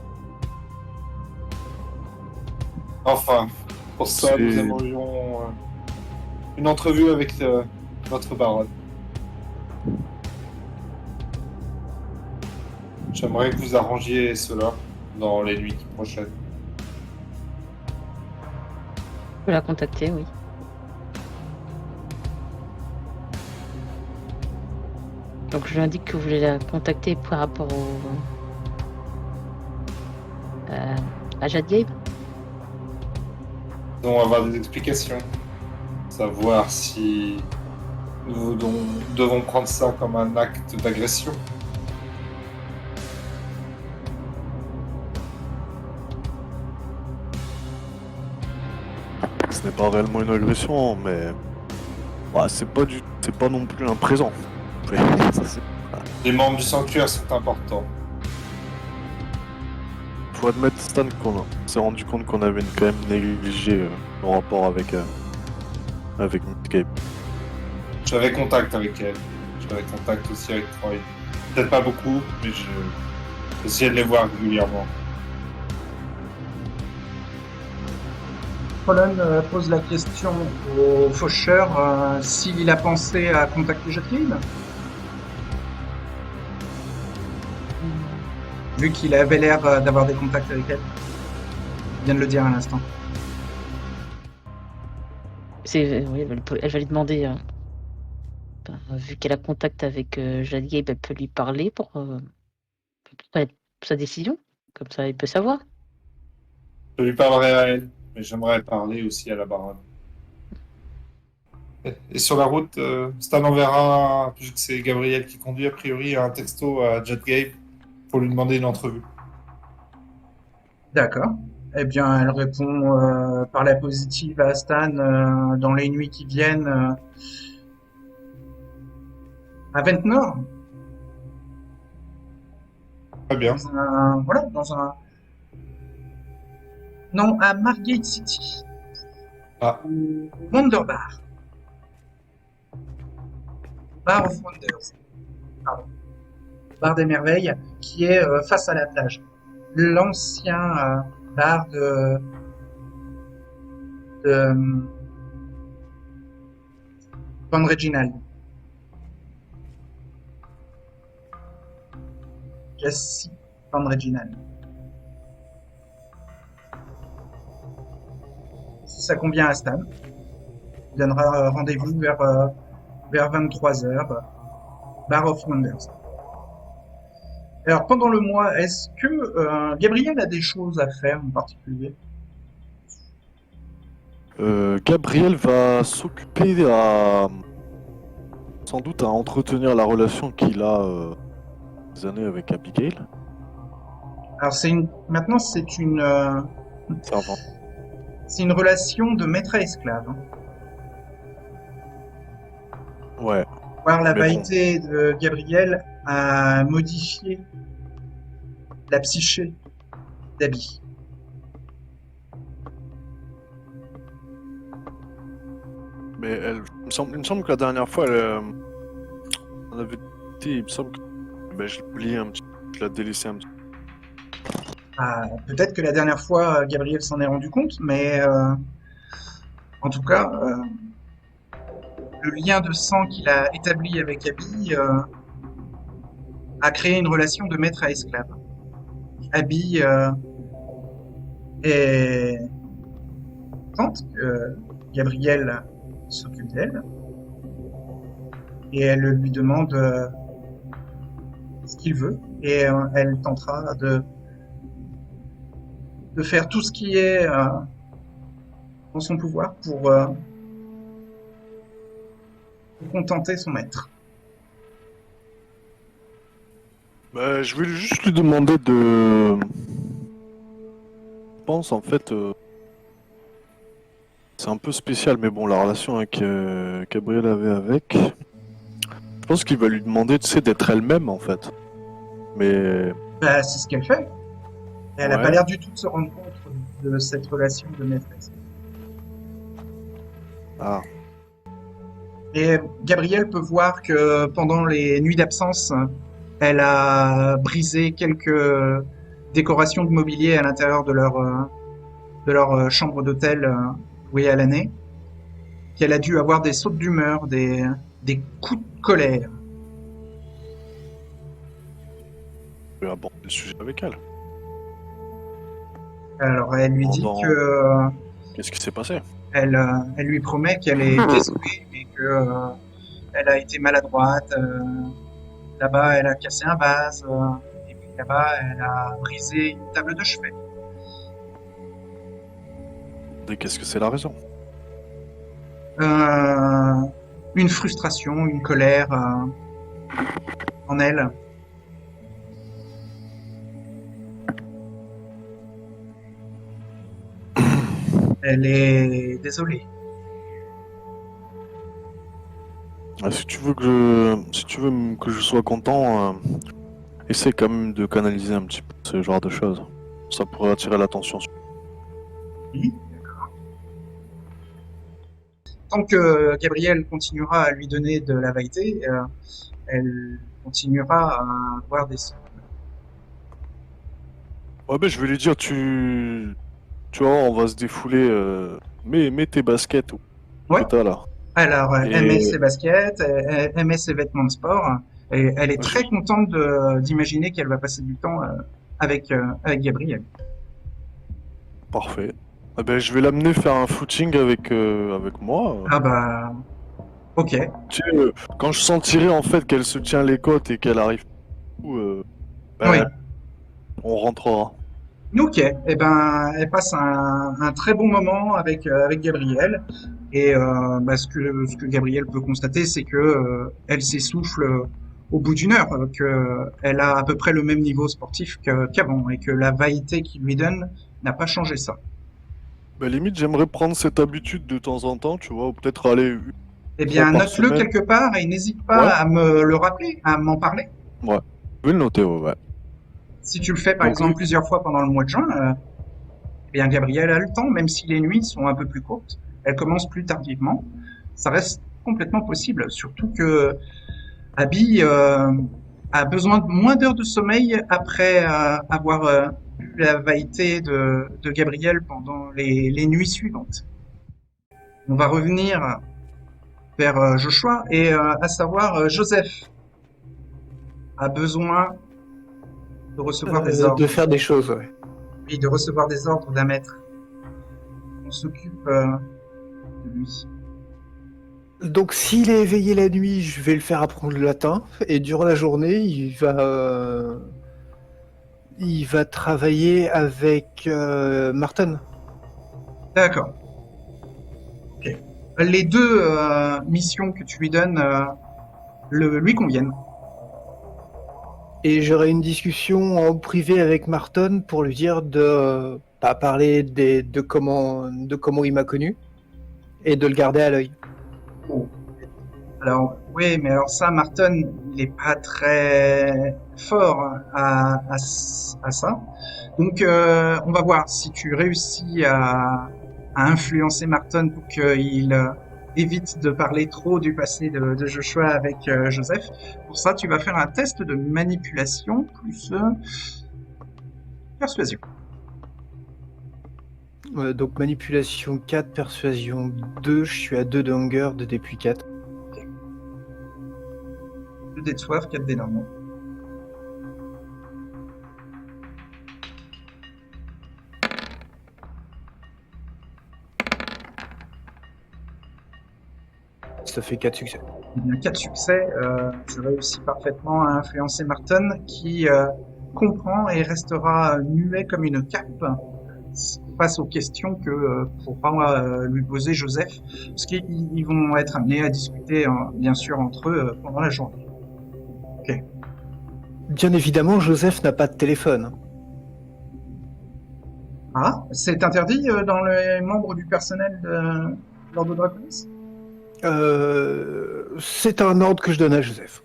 Speaker 4: Enfin, pour ça,
Speaker 6: C'est-
Speaker 4: nous aimerions une entrevue avec notre baronne. J'aimerais que vous arrangiez cela dans les nuits prochaines.
Speaker 3: Je peux la contacter, oui. Donc je lui indique que vous voulez la contacter par rapport à Jade Gabe.
Speaker 4: Nous allons avoir des explications. Savoir si nous devons prendre ça comme un acte d'agression.
Speaker 6: Ce n'est pas réellement une agression, mais bah, c'est pas non plus un présent. Ça, c'est-
Speaker 4: Les membres du sanctuaire sont importants.
Speaker 6: Faut admettre, Stan, qu'on s'est rendu compte qu'on avait quand même négligé nos rapports avec Miss Gabe.
Speaker 4: J'avais contact avec elle. J'avais contact aussi avec Troy. Peut-être pas beaucoup, mais j'essayais de les voir régulièrement.
Speaker 1: Colin pose la question au faucheur s'il a pensé à contacter Jacqueline, vu qu'il avait l'air d'avoir des contacts avec elle. Il vient de le dire à l'instant.
Speaker 3: Oui, elle va lui demander, vu qu'elle a contact avec Jade Gabe, elle peut lui parler pour connaître sa décision. Comme ça, il peut savoir.
Speaker 4: Je lui parlerai à elle, mais j'aimerais parler aussi à la baronne. Et sur la route, Stan enverra, vu que c'est Gabriel qui conduit a priori, un texto à Jade Gabe pour lui demander une entrevue.
Speaker 1: D'accord. Eh bien, elle répond par la positive à Stan dans les nuits qui viennent à Ventnor.
Speaker 4: Très bien.
Speaker 1: Non, à Margate City.
Speaker 4: Ah.
Speaker 1: Au Wonder Bar. Bar of Wonders. Pardon. Bar des Merveilles, qui est face à la plage. L'ancien bar de Van Reginald. Jesse Van Reginald. Si ça convient à Stan, il donnera rendez-vous vers 23h, Bar of Wonders. Alors, pendant le mois, est-ce que Gabriel a des choses à faire en particulier?
Speaker 6: Gabriel va s'occuper sans doute à entretenir la relation qu'il a des années avec Abigail.
Speaker 1: Alors, maintenant, c'est une
Speaker 6: Servant.
Speaker 1: c'est une relation de maître à esclave.
Speaker 6: Ouais.
Speaker 1: Voir la
Speaker 6: Mais
Speaker 1: vaillité de Gabriel a modifié la psyché d'Abby.
Speaker 6: Mais il me semble que la dernière fois, on avait dit, il me semble que je l'ai oublié un petit peu, je l'ai délaissé un petit peu.
Speaker 1: Peut-être que la dernière fois, Gabriel s'en est rendu compte, mais en tout cas, le lien de sang qu'il a établi avec Abby a créé une relation de maître à esclave. Abby est contente que Gabriel s'occupe d'elle et elle lui demande ce qu'il veut. et elle tentera de faire tout ce qui est dans son pouvoir pour contenter son maître.
Speaker 6: Bah, je vais juste lui demander de... Je pense en fait, c'est un peu spécial, mais bon, la relation qu'Gabriel avait avec, je pense qu'il va lui demander, tu sais, d'être elle-même en fait. Mais
Speaker 1: Bah, c'est ce qu'elle fait. Elle n'a pas
Speaker 6: ouais,
Speaker 1: l'air du tout de se rendre compte de cette relation de maîtresse.
Speaker 6: ah,
Speaker 1: Et Gabriel peut voir que pendant les nuits d'absence, elle a brisé quelques décorations de mobilier à l'intérieur de leur chambre d'hôtel louée à l'année, qu'elle a dû avoir des sautes d'humeur, des coups de colère.
Speaker 6: je vais aborder le sujet avec elle.
Speaker 1: Alors elle lui dit
Speaker 6: Pendant...
Speaker 1: que
Speaker 6: Qu'est-ce qui s'est passé?
Speaker 1: elle lui promet qu'elle est désolée, mais que elle a été maladroite. Là-bas, elle a cassé un vase, et puis là-bas, elle a brisé une table de chevet.
Speaker 6: Et qu'est-ce que c'est la raison?
Speaker 1: Euh, une frustration, une colère en elle. Elle est désolée.
Speaker 6: Ah, si tu veux que je sois content, essaie quand même de canaliser un petit peu ce genre de choses. Ça pourrait attirer l'attention.
Speaker 1: Oui. Tant que Gabriel continuera à lui donner de la vérité, elle continuera à avoir des...
Speaker 6: Ouais, ben je vais lui dire, tu vois, on va se défouler. Mets tes baskets que
Speaker 1: Ouais.
Speaker 6: t'as là.
Speaker 1: Alors, elle aimait
Speaker 6: Et
Speaker 1: ses baskets, elle aimait ses vêtements de sport, et elle est
Speaker 6: je-
Speaker 1: très contente d'imaginer qu'elle va passer du temps avec Gabriel.
Speaker 6: parfait. Ah ben, je vais l'amener faire un footing avec moi.
Speaker 1: Ah bah, ok.
Speaker 6: Tu sais, quand je sentirai en fait qu'elle se tient les côtes et qu'elle arrive,
Speaker 1: Oui.
Speaker 6: ben, on rentrera.
Speaker 1: Ok. Eh ben, elle passe un très bon moment avec Gabriel. Et bah, ce que Gabriel peut constater, c'est que elle s'essouffle au bout d'une heure, que elle a à peu près le même niveau sportif qu'avant, et que la vaillité qu'il lui donne n'a pas changé ça.
Speaker 6: Ben, limite, j'aimerais prendre cette habitude de temps en temps, tu vois, ou peut-être aller une
Speaker 1: Eh
Speaker 6: fois
Speaker 1: bien,
Speaker 6: par
Speaker 1: note-le
Speaker 6: semaine.
Speaker 1: quelque part et n'hésite pas
Speaker 6: Ouais,
Speaker 1: à me le rappeler, à m'en parler.
Speaker 6: ouais. Je vais le noter, ouais.
Speaker 1: Si tu le fais par
Speaker 6: Donc
Speaker 1: exemple
Speaker 6: lui,
Speaker 1: plusieurs fois pendant le mois de juin, eh bien Gabrielle a le temps, même si les nuits sont un peu plus courtes, elle commence plus tardivement, ça reste complètement possible. Surtout que Abby a besoin de moins d'heures de sommeil après avoir eu la vaillité de Gabrielle pendant les nuits suivantes. On va revenir vers Joshua et à savoir Joseph a besoin de recevoir des
Speaker 5: De
Speaker 1: ordres.
Speaker 5: faire des choses, ouais.
Speaker 1: Oui, de recevoir des ordres d'un maître. On s'occupe de lui.
Speaker 5: Donc s'il est éveillé la nuit, je vais le faire apprendre le latin, et durant la journée, il va travailler avec Martin.
Speaker 1: D'accord. Ok. Les deux missions que tu lui donnes lui conviennent.
Speaker 5: Et j'aurai une discussion en privé avec Martin pour lui dire de pas parler de comment il m'a connu et de le garder à l'œil.
Speaker 1: Oh. Alors, oui, mais alors ça, Martin, il est pas très fort à ça. Donc, on va voir si tu réussis à influencer Martin pour qu'il évite de parler trop du passé de Joshua avec Joseph. Pour ça, tu vas faire un test de manipulation plus persuasion.
Speaker 5: Donc manipulation 4, persuasion 2, je suis à 2 de hunger, 2 dés puis 4.
Speaker 1: 2 dés de soif, 4 dés normaux.
Speaker 5: Ça fait 4 succès.
Speaker 1: Eh bien, 4 succès, je réussis parfaitement à influencer Martin, qui comprend et restera muet comme une carpe face aux questions que pourra lui poser Joseph, parce qu'ils vont être amenés à discuter, bien sûr, entre eux pendant la journée.
Speaker 5: Bien évidemment, Joseph n'a pas de téléphone.
Speaker 1: Ah, c'est interdit dans les membres du personnel de l'Ordre de Draconis?
Speaker 5: C'est un ordre que je donne à Joseph.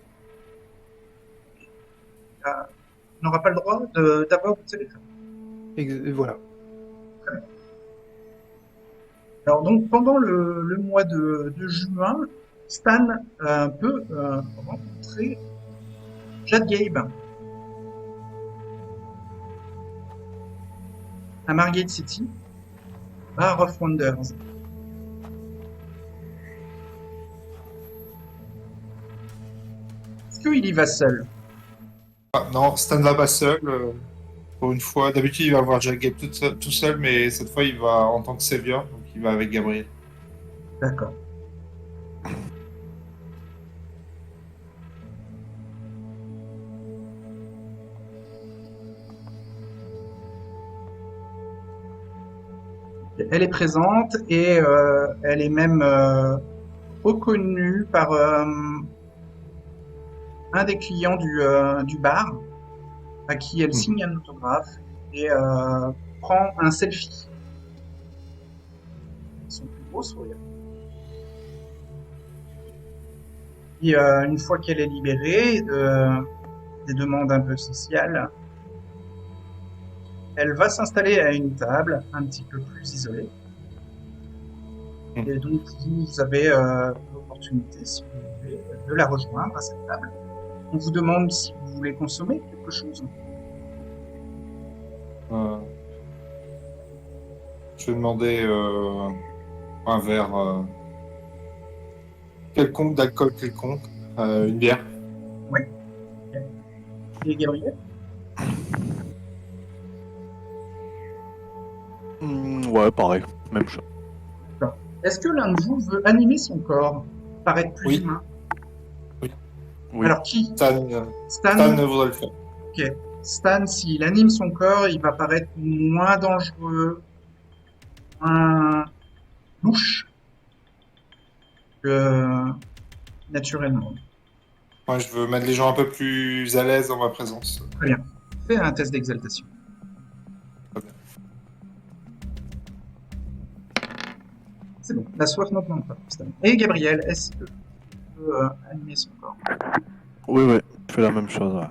Speaker 1: Il n'aura pas le droit d'avoir de téléphone.
Speaker 5: Voilà.
Speaker 1: Alors donc pendant le mois de juin, Stan peut rencontrer Jade Gabe à Margate City, Bar of Wonders. Est-ce qu'il y va seul?
Speaker 4: Ah, non, Stan va pas seul. Pour une fois, d'habitude il va voir Jack Gabe tout seul, mais cette fois il va en tant que savior, donc il va avec Gabriel.
Speaker 1: D'accord. Elle est présente et elle est même reconnue par un des clients du bar, à qui elle signe un autographe et prend un selfie. Son plus beau sourire. Et une fois qu'elle est libérée des demandes un peu sociales, elle va s'installer à une table un petit peu plus isolée. Et donc vous avez l'opportunité, si vous voulez, de la rejoindre à cette table. On vous demande si vous voulez consommer quelque chose.
Speaker 4: Je vais demander un verre quelconque, d'alcool quelconque, une bière.
Speaker 1: Oui. Et Gabriel?
Speaker 6: Ouais, pareil, même chose.
Speaker 1: Est-ce que l'un de vous veut animer son corps, paraître plus
Speaker 4: Oui.
Speaker 1: humain?
Speaker 6: Oui.
Speaker 1: Alors qui?
Speaker 4: Stan
Speaker 1: Stan,
Speaker 4: voudrait le faire.
Speaker 1: ok. Stan, s'il anime son corps, il va paraître moins dangereux, moins louche que naturellement.
Speaker 4: Moi, je veux mettre les gens un peu plus à l'aise dans ma présence.
Speaker 1: Fais un test d'exaltation. C'est bon, la soif n'augmente pas. Stan. Et Gabriel, est-ce que tu peux animer son corps?
Speaker 6: Oui, je fais la même chose. Ouais.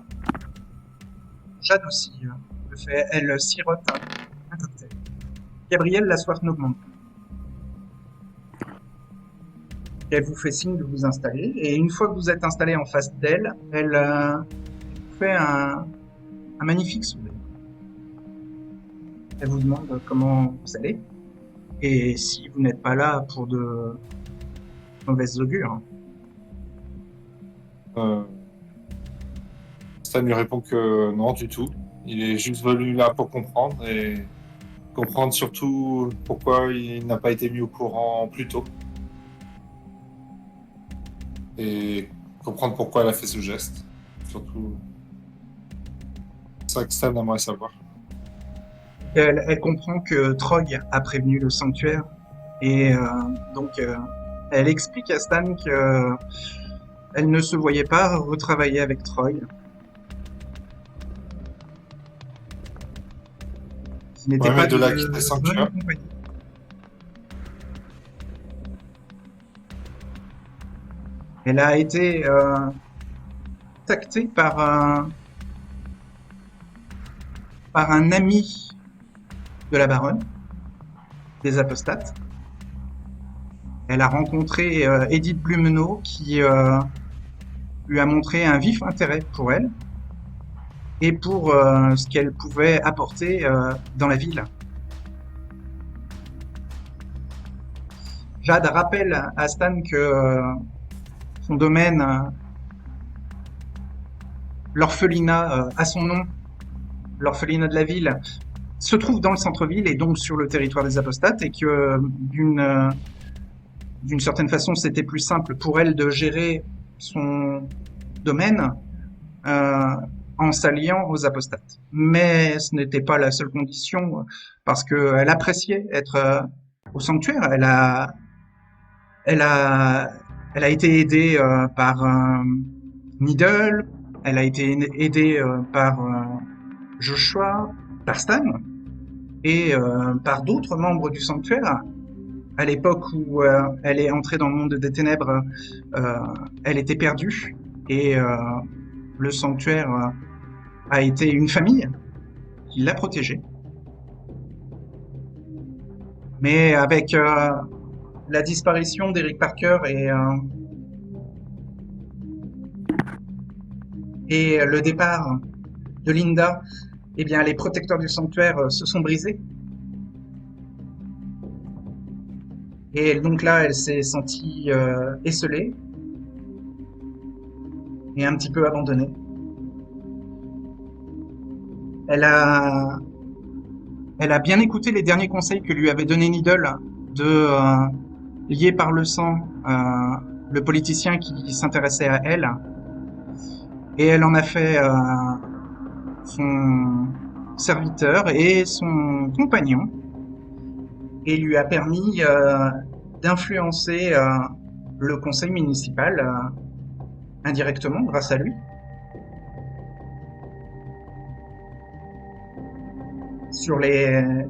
Speaker 1: Jade aussi le fait, elle sirote un cocktail. Gabriel, la soif n'augmente pas. Elle vous fait signe de vous installer, et une fois que vous êtes installé en face d'elle, elle fait un magnifique sourire. Elle vous demande comment vous allez, et si vous n'êtes pas là pour de mauvaises augures.
Speaker 4: Stan lui répond que non du tout. Il est juste venu là pour comprendre et comprendre surtout pourquoi il n'a pas été mis au courant plus tôt. Et comprendre pourquoi elle a fait ce geste. Surtout, c'est ça que Stan aimerait savoir.
Speaker 1: Elle comprend que Trog a prévenu le sanctuaire, et donc elle explique à Stan que elle ne se voyait pas retravailler avec Troy. Qui n'était
Speaker 4: Ouais,
Speaker 1: pas
Speaker 4: mais de la quitter sanctuaire.
Speaker 1: bonne compagnie. Elle a été contactée par un ami de la baronne, des apostates. Elle a rencontré Edith Blumenau qui lui a montré un vif intérêt pour elle et pour ce qu'elle pouvait apporter dans la ville. Jade rappelle à Stan que son domaine, l'orphelinat à son nom, l'orphelinat de la ville, se trouve dans le centre-ville et donc sur le territoire des apostates, et que d'une d'une certaine façon, c'était plus simple pour elle de gérer son domaine en s'alliant aux apostates. Mais ce n'était pas la seule condition, parce qu'elle appréciait être au sanctuaire. Elle a, elle a été aidée par Needle, elle a été aidée par Joshua, par Stan, et par d'autres membres du sanctuaire. À l'époque où elle est entrée dans le monde des ténèbres, elle était perdue, et le sanctuaire a été une famille qui l'a protégée. Mais avec la disparition d'Eric Parker et le départ de Linda, eh bien, les protecteurs du sanctuaire se sont brisés. Et donc là, elle s'est sentie esseulée et un petit peu abandonnée. Elle a bien écouté les derniers conseils que lui avait donné Needle de lier par le sang le politicien qui s'intéressait à elle. Et elle en a fait son serviteur et son compagnon, et lui a permis d'influencer le conseil municipal indirectement grâce à lui. Sur les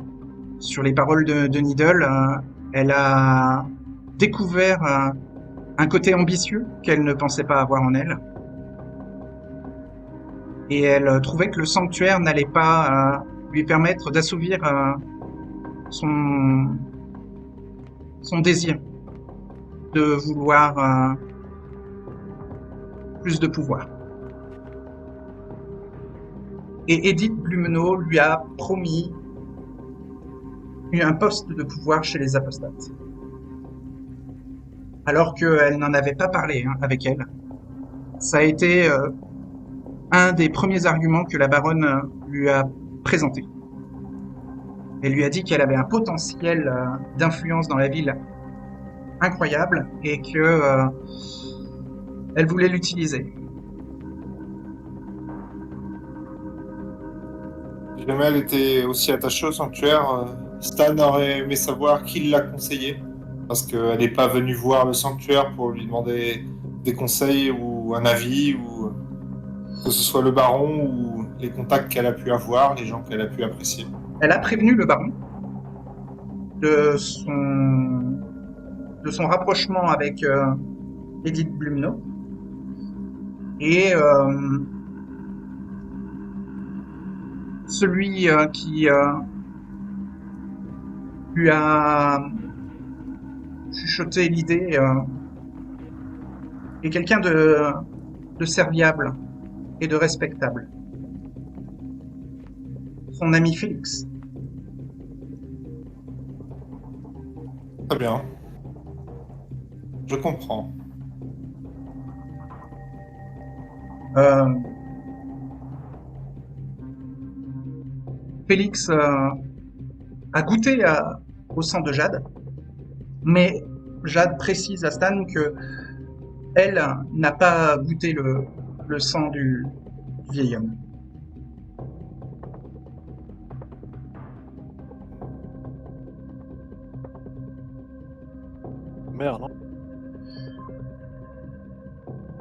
Speaker 1: paroles de Needle, elle a découvert un côté ambitieux qu'elle ne pensait pas avoir en elle. Et elle trouvait que le sanctuaire n'allait pas lui permettre d'assouvir son désir de vouloir plus de pouvoir. Et Edith Blumenau lui a promis un poste de pouvoir chez les apostates. Alors qu'elle n'en avait pas parlé avec elle. Ça a été un des premiers arguments que la baronne lui a présenté. Elle lui a dit qu'elle avait un potentiel d'influence dans la ville incroyable et que elle voulait l'utiliser.
Speaker 4: Si jamais elle était aussi attachée au sanctuaire, Stan aurait aimé savoir qui l'a conseillé. Parce qu'elle n'est pas venue voir le sanctuaire pour lui demander des conseils ou un avis, ou que ce soit le baron ou les contacts qu'elle a pu avoir, les gens qu'elle a pu apprécier.
Speaker 1: Elle a prévenu le baron de son rapprochement avec Edith Blumenau. Et celui qui lui a chuchoté l'idée est quelqu'un de serviable et de respectable. Son ami Félix.
Speaker 4: Très bien. Je comprends.
Speaker 1: Félix a goûté au sang de Jade, mais Jade précise à Stan que elle n'a pas goûté le sang du vieil homme.
Speaker 6: Merde, non?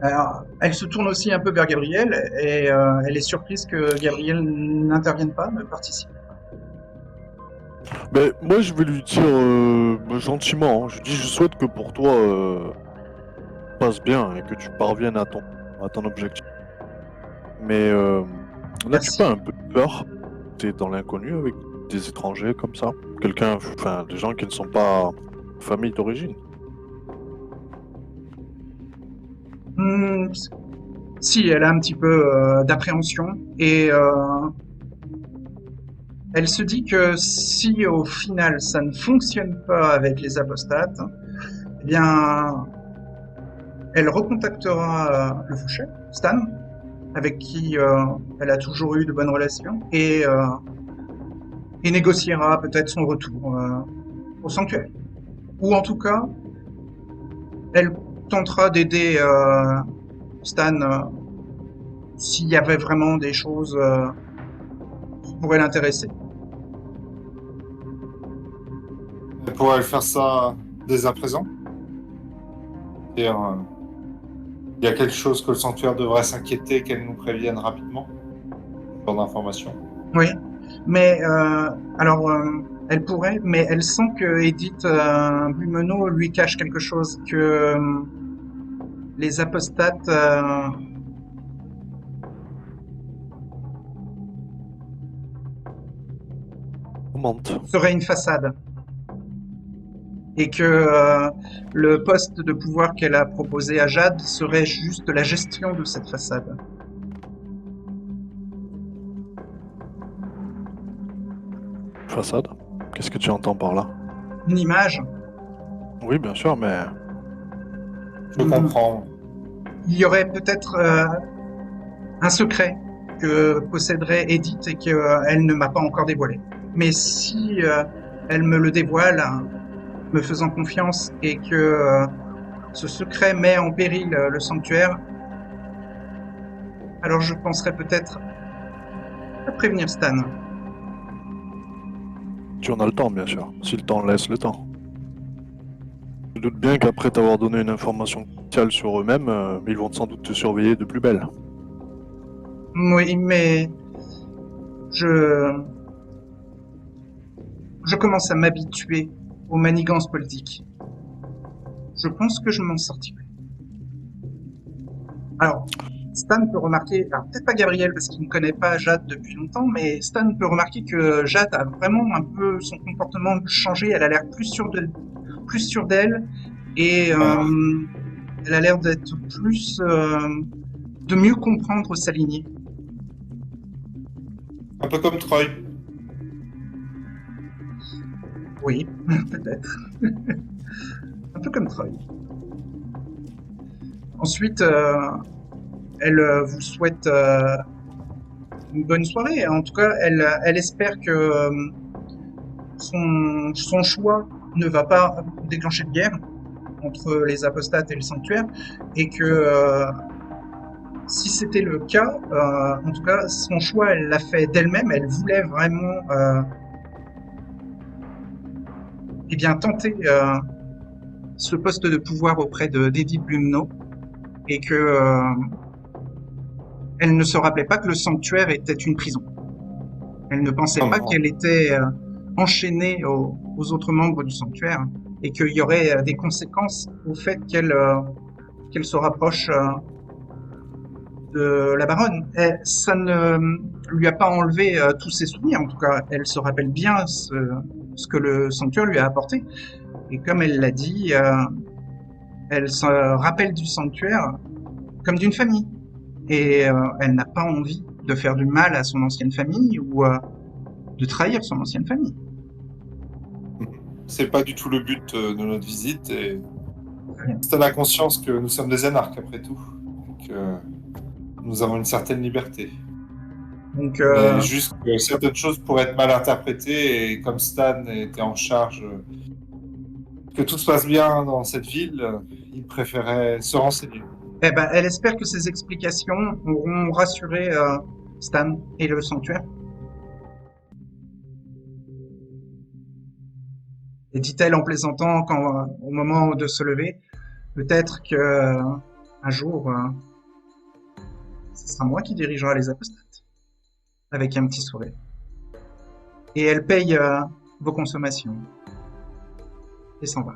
Speaker 1: Alors, elle se tourne aussi un peu vers Gabriel et elle est surprise que Gabriel n'intervienne pas, ne participe.
Speaker 6: Ben, moi, je vais lui dire gentiment. Hein. Je dis, je souhaite que pour toi passe bien et que tu parviennes à ton objectif. Mais n'as-tu pas un peu peur? T'es dans l'inconnu avec des étrangers comme ça, des gens qui ne sont pas famille d'origine.
Speaker 1: Si, elle a un petit peu d'appréhension et elle se dit que si au final ça ne fonctionne pas avec les apostates, eh bien elle recontactera le fauché, Stan, avec qui elle a toujours eu de bonnes relations, et négociera peut-être son retour au sanctuaire. Ou en tout cas, Elle tentera d'aider Stan s'il y avait vraiment des choses qui pourraient l'intéresser.
Speaker 4: Elle pourrait le faire ça dès à présent. C'est-à-dire, il y a quelque chose que le sanctuaire devrait s'inquiéter, qu'elle nous prévienne rapidement. Ce genre d'informations.
Speaker 1: Oui, mais elle pourrait, mais elle sent que Edith Blumenau lui cache quelque chose, que les apostates
Speaker 6: On monte.
Speaker 1: seraient une façade. Et que le poste de pouvoir qu'elle a proposé à Jade serait juste la gestion de cette façade.
Speaker 6: Façade. Qu'est-ce que tu entends par là?
Speaker 1: Une image,
Speaker 6: Oui, bien sûr, mais
Speaker 4: Je comprends.
Speaker 1: il y aurait peut-être un secret que posséderait Edith et qu'elle ne m'a pas encore dévoilé. Mais si elle me le dévoile, me faisant confiance, et que ce secret met en péril le sanctuaire, alors je penserais peut-être à prévenir Stan.
Speaker 6: tu en as le temps, bien sûr, si le temps laisse le temps. Je doute bien qu'après t'avoir donné une information cruciale sur eux-mêmes, ils vont sans doute te surveiller de plus belle.
Speaker 1: Oui, mais je commence à m'habituer aux manigances politiques. Je pense que je m'en sortirai. Alors, Stan peut remarquer, alors peut-être pas Gabriel parce qu'il ne connaît pas Jade depuis longtemps, mais Stan peut remarquer que Jade a vraiment un peu son comportement changé. Elle a l'air plus sûre d'elle, et elle a l'air d'être plus de mieux comprendre sa lignée.
Speaker 4: Un peu comme Troy.
Speaker 1: Oui, peut-être. Un peu comme Troy. Ensuite, elle vous souhaite une bonne soirée. En tout cas, elle espère que son choix ne va pas déclencher de guerre entre les apostates et le sanctuaire, et que si c'était le cas, en tout cas, son choix, elle l'a fait d'elle-même. Elle voulait vraiment tenter ce poste de pouvoir auprès d'Edith Blumenau, et que elle ne se rappelait pas que le sanctuaire était une prison. Elle ne pensait pas qu'elle était enchaînée aux autres membres du sanctuaire, et qu'il y aurait des conséquences au fait qu'elle se rapproche de la baronne. Et ça ne lui a pas enlevé tous ses souvenirs. En tout cas, elle se rappelle bien ce que le sanctuaire lui a apporté. Et comme elle l'a dit, elle se rappelle du sanctuaire comme d'une famille. Et elle n'a pas envie de faire du mal à son ancienne famille ou de trahir son ancienne famille.
Speaker 4: C'est pas du tout le but de notre visite, et c'est la conscience que nous sommes des énarques après tout, et que nous avons une certaine liberté.
Speaker 1: Donc,
Speaker 4: Mais juste que certaines choses pourraient être mal interprétées, et comme Stan était en charge que tout se passe bien dans cette ville, il préférait se renseigner.
Speaker 1: elle espère que ces explications auront rassuré Stan et le sanctuaire. Et dit-elle en plaisantant au moment de se lever, peut-être que un jour, ce sera moi qui dirigera les apostates, avec un petit sourire. Et elle paye vos consommations et s'en va.